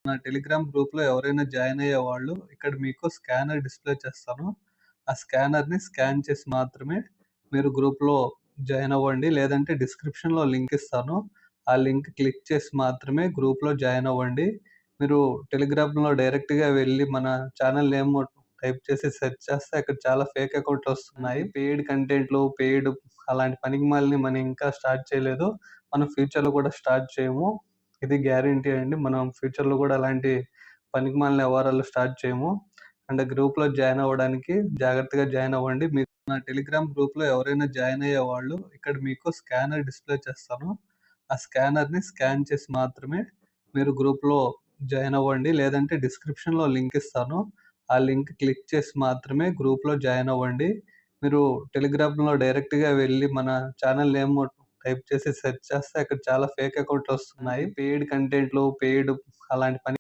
నా టెలిగ్రామ్ గ్రూప్‌లో ఎవరైనా జాయిన్ అయ్యేవాళ్ళు ఇక్కడ మీకు స్కానర్ డిస్‌ప్లే చేస్తాను. ఆ స్కానర్‌ని స్కాన్ చేసి మాత్రమే మీరు గ్రూప్‌లో జాయిన్ అవ్వండి. లేదంటే డిస్క్రిప్షన్‌లో లింక్ ఇస్తాను. ఆ లింక్ క్లిక్ చేసి మాత్రమే గ్రూప్‌లో జాయిన్ అవ్వండి. మీరు టెలిగ్రామ్‌లో డైరెక్ట్‌గా వెళ్లి మన ఛానల్ నేమ్ టైప్ చేసి సెర్చ్ చేస్తే అక్కడ చాలా ఫేక్ అకౌంట్‌లు వస్తున్నాయి. పెయిడ్ కంటెంట్‌లు, పెయిడ్ అలాంటి పనికిమాలినవి మనం ఇంకా స్టార్ట్ చేయలేదు. మనం ఫ్యూచర్‌లో కూడా స్టార్ట్ చేయము. ఇది గ్యారంటీ అండి. మనం ఫ్యూచర్‌లో గూడా అలాంటి పనికిమాలిన వ్యవహారాలు స్టార్ట్ చేయము. అండ్ గ్రూప్‌లో జాయిన్ అవ్వడానికి జాగ్రత్తగా జాయిన్ అవ్వండి. మీకు నా టెలిగ్రామ్ గ్రూప్‌లో ఎవరైనా జాయిన్ అయ్యేవాళ్ళు ఇక్కడ మీకు స్కానర్ డిస్‌ప్లే చేస్తాను. ఆ స్కానర్‌ని స్కాన్ చేసి మాత్రమే మీరు గ్రూప్‌లో జాయిన్ అవ్వండి. లేదంటే డిస్క్రిప్షన్‌లో లింక్ ఇస్తాను. ఆ లింక్ క్లిక్ చేసి మాత్రమే గ్రూప్‌లో జాయిన్ అవ్వండి. మీరు టెలిగ్రామ్‌లో డైరెక్ట్‌గా వెళ్లి మన ఛానల్ నేమ్ టైప్ చేసి సెర్చ్ చేస్తే అక్కడ చాలా ఫేక్ అకౌంట్‌లు వస్తున్నాయి. పెయిడ్ కంటెంట్‌లు, పెయిడ్ అలాంటి పని